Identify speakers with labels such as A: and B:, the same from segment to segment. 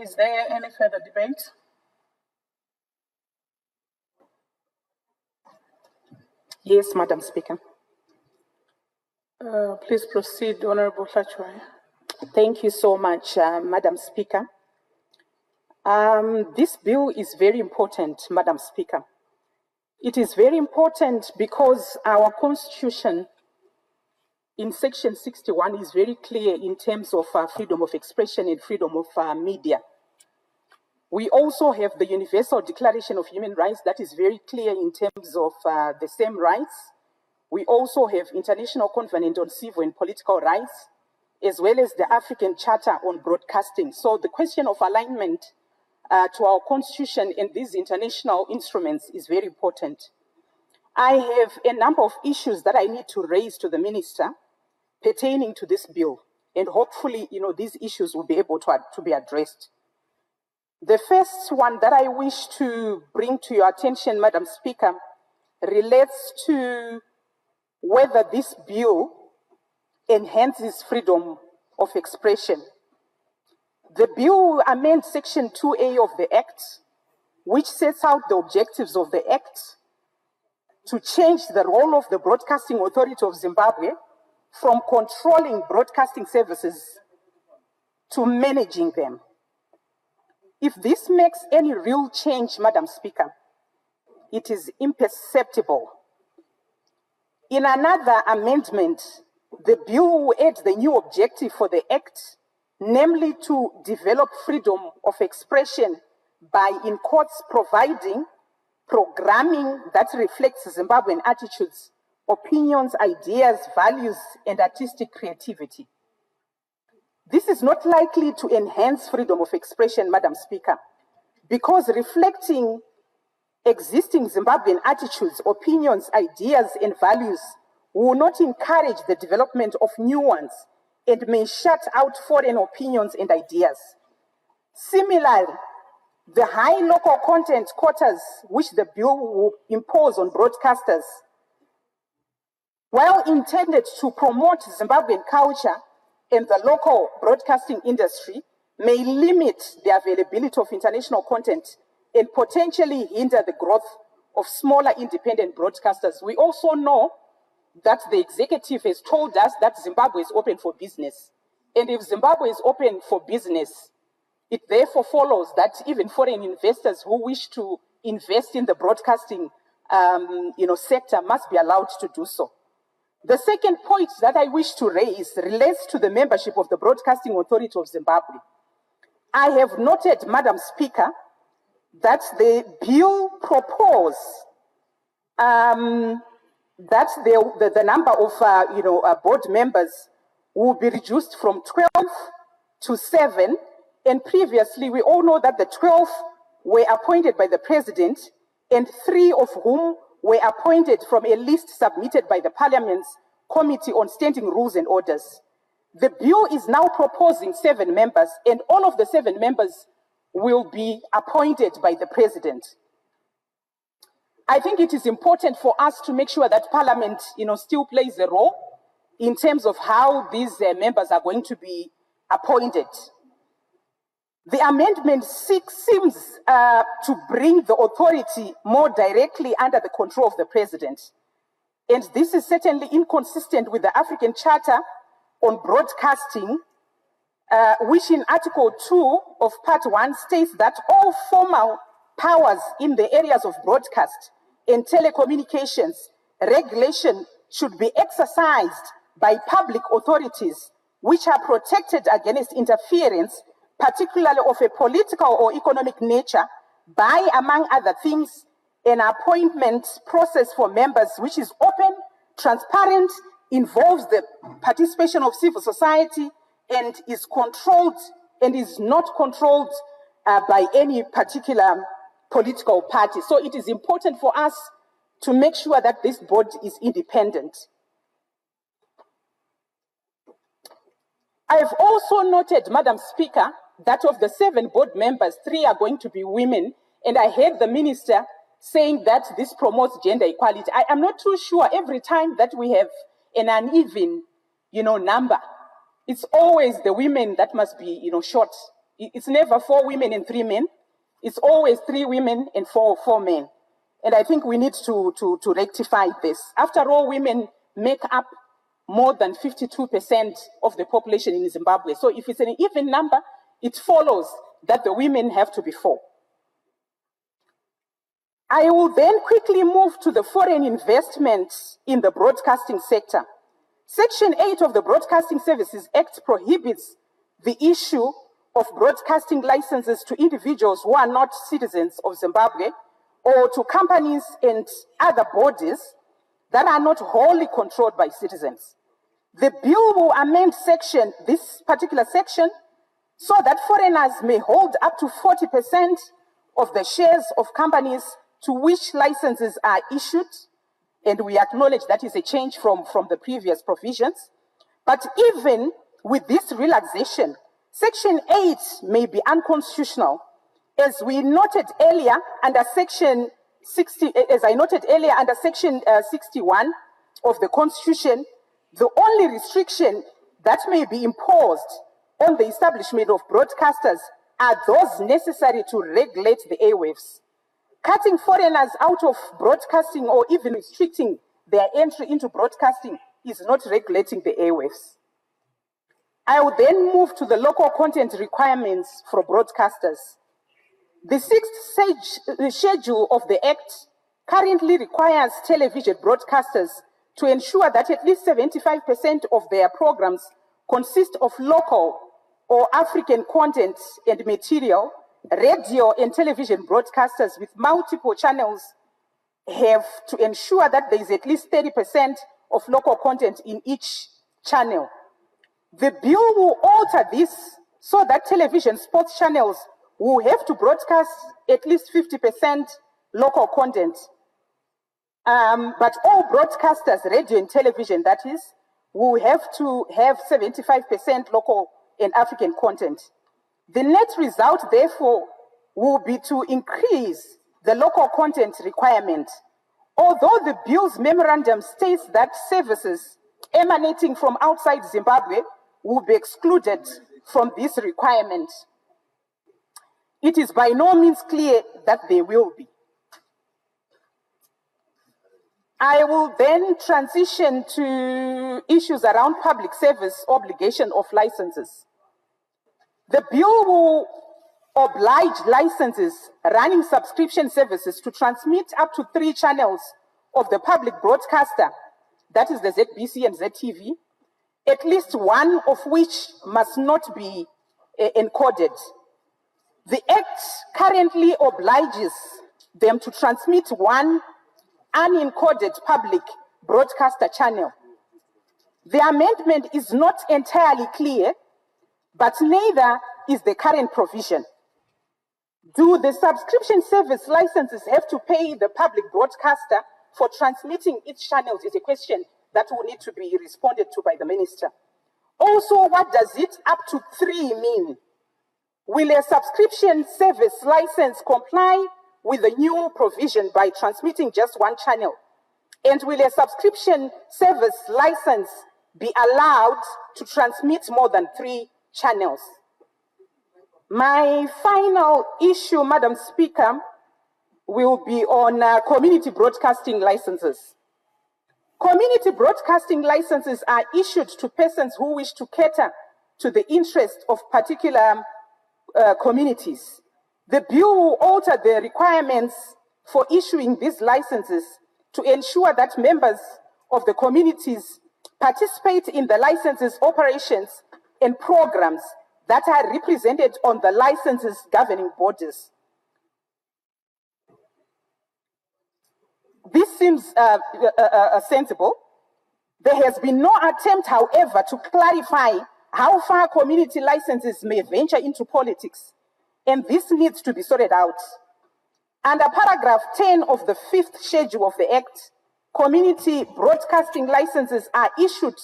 A: Is there any further debate?
B: Yes, Madam Speaker.
A: Please proceed, Honorable Hlatywayo.
B: Thank you so much, Madam Speaker. This bill is very important, Madam Speaker. It is very important because our Constitution in Section 61 is very clear in terms of freedom of expression and freedom of media. We also have the Universal Declaration of Human Rights that is very clear in terms of the same rights. We also have International Covenant on Civil and Political Rights, as well as the African Charter on Broadcasting. So the question of alignment to our Constitution and these international instruments is very important. I have a number of issues that I need to raise to the Minister pertaining to this bill, and hopefully, these issues will be able to be addressed. The first one that I wish to bring to your attention, Madam Speaker, relates to whether this bill enhances freedom of expression. The bill will amend Section 2A of the Act, which sets out the objectives of the Act to change the role of the Broadcasting Authority of Zimbabwe from controlling broadcasting services to managing them. If this makes any real change, Madam Speaker, it is imperceptible. In another amendment, the bill will add the new objective for the Act, namely to develop freedom of expression by, in quotes, providing programming that reflects Zimbabwean attitudes, opinions, ideas, values, and artistic creativity. This is not likely to enhance freedom of expression, Madam Speaker, because reflecting existing Zimbabwean attitudes, opinions, ideas, and values will not encourage the development of new ones and may shut out foreign opinions and ideas. Similarly, the high local content quotas which the bill will impose on broadcasters, while intended to promote Zimbabwean culture and the local broadcasting industry, may limit the availability of international content and potentially hinder the growth of smaller independent broadcasters. We also know that the executive has told us that Zimbabwe is open for business. And if Zimbabwe is open for business, it therefore follows that even foreign investors who wish to invest in the broadcasting sector must be allowed to do so. The second point that I wish to raise relates to the membership of the Broadcasting Authority of Zimbabwe. I have noted, Madam Speaker, that the bill proposed that the number of board members will be reduced from 12 to 7, and previously we all know that the 12 were appointed by the President, and 3 of whom were appointed from a list submitted by the Parliament's Committee on Standing Rules and Orders. The bill is now proposing 7 members, and all of the 7 members will be appointed by the President. I think it is important for us to make sure that Parliament, still plays a role in terms of how these members are going to be appointed. The amendment 6 seems to bring the authority more directly under the control of the President. And this is certainly inconsistent with the African Charter on Broadcasting, which in Article 2 of Part 1 states that all formal powers in the areas of broadcast and telecommunications regulation should be exercised by public authorities which are protected against interference, particularly of a political or economic nature, by, among other things, an appointment process for members which is open, transparent, involves the participation of civil society, and is controlled and is not controlled by any particular political party. So it is important for us to make sure that this board is independent. I have also noted, Madam Speaker, that of the 7 board members, 3 are going to be women, and I heard the Minister saying that this promotes gender equality. I am not too sure. Every time that we have an uneven, number, it's always the women that must be, short It's never 4 women and 3 men. It's always 3 women and 4 men. And I think we need to rectify this. After all, women make up more than 52% of the population in Zimbabwe. So if it's an even number, it follows that the women have to be 4. I will then quickly move to the foreign investment in the broadcasting sector. Section 8 of the Broadcasting Services Act prohibits the issue of broadcasting licenses to individuals who are not citizens of Zimbabwe or to companies and other bodies that are not wholly controlled by citizens. The bill will amend this particular section so that foreigners may hold up to 40% of the shares of companies to which licenses are issued, and we acknowledge that is a change from the previous provisions. But even with this relaxation, Section 8 may be unconstitutional, as we noted earlier under Section 60, as I noted earlier under Section 61 of the Constitution. The only restriction that may be imposed on the establishment of broadcasters are those necessary to regulate the airwaves. Cutting foreigners out of broadcasting or even restricting their entry into broadcasting is not regulating the airwaves. I will then move to the local content requirements for broadcasters. The 6th schedule of the Act currently requires television broadcasters to ensure that at least 75% of their programs consist of local or African content and material. Radio and television broadcasters with multiple channels have to ensure that there is at least 30% of local content in each channel. The bill will alter this so that television sports channels will have to broadcast at least 50% local content. But all broadcasters, radio and television, that is, will have to have 75% local and African content. The net result, therefore, will be to increase the local content requirement. Although the bill's memorandum states that services emanating from outside Zimbabwe will be excluded from this requirement, it is by no means clear that they will be. I will then transition to issues around public service obligation of licenses. The bill will oblige licenses running subscription services to transmit up to 3 channels of the public broadcaster, that is the ZBC and ZTV, at least one of which must not be encoded. The Act currently obliges them to transmit one unencoded public broadcaster channel. The amendment is not entirely clear, but neither is the current provision. Do the subscription service licenses have to pay the public broadcaster for transmitting its channels is a question that will need to be responded to by the minister. Also, what does it up to 3 mean? Will a subscription service license comply with the new provision by transmitting just 1 channel? And will a subscription service license be allowed to transmit more than 3 channels? My final issue, Madam Speaker, will be on community broadcasting licenses. Community broadcasting licenses are issued to persons who wish to cater to the interests of particular communities. The bill will alter the requirements for issuing these licenses to ensure that members of the communities participate in the licenses, operations, and programs that are represented on the licenses governing bodies. This seems sensible. There has been no attempt, however, to clarify how far community licenses may venture into politics, and this needs to be sorted out. Under paragraph 10 of the 5th schedule of the Act, community broadcasting licenses are issued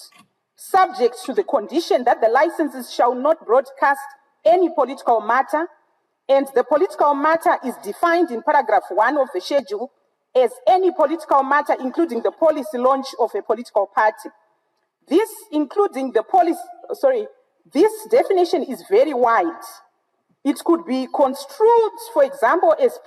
B: subject to the condition that the licenses shall not broadcast any political matter, and the political matter is defined in paragraph 1 of the schedule as any political matter including the policy launch of a political party. This definition is very wide, It could be construed, for example, as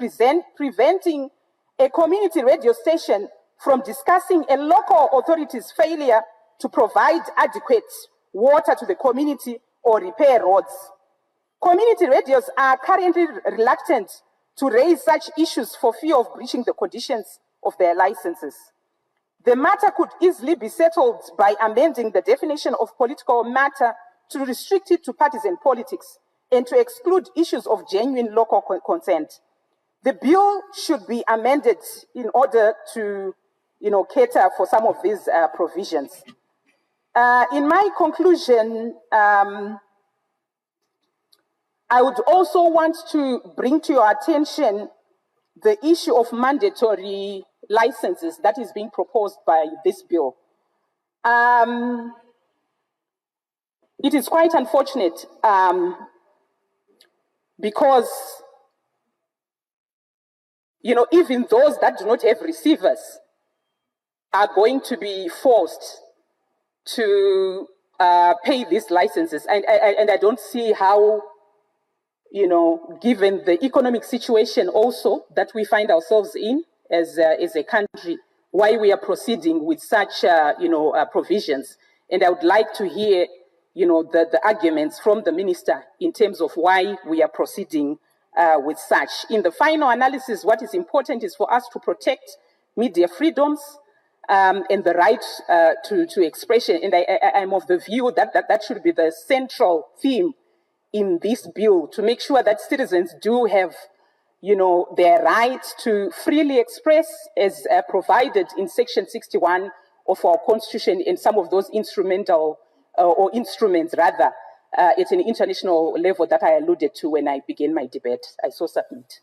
B: preventing a community radio station from discussing a local authority's failure to provide adequate water to the community or repair roads. Community radios are currently reluctant to raise such issues for fear of breaching the conditions of their licenses. The matter could easily be settled by amending the definition of political matter to restrict it to partisan politics and to exclude issues of genuine local consent. The bill should be amended in order to, cater for some of these provisions. In my conclusion, I would also want to bring to your attention the issue of mandatory licenses that is being proposed by this bill. It is quite unfortunate because, even those that do not have receivers are going to be forced to pay these licenses. And I don't see how, given the economic situation also that we find ourselves in as a country, why we are proceeding with such, provisions. And I would like to hear, the arguments from the minister in terms of why we are proceeding with such. In the final analysis, what is important is for us to protect media freedoms and the right to expression. And I'm of the view that that should be the central theme in this bill, to make sure that citizens do have, their right to freely express as provided in Section 61 of our Constitution and some of those instruments rather, at an international level that I alluded to when I began my debate. I so submit.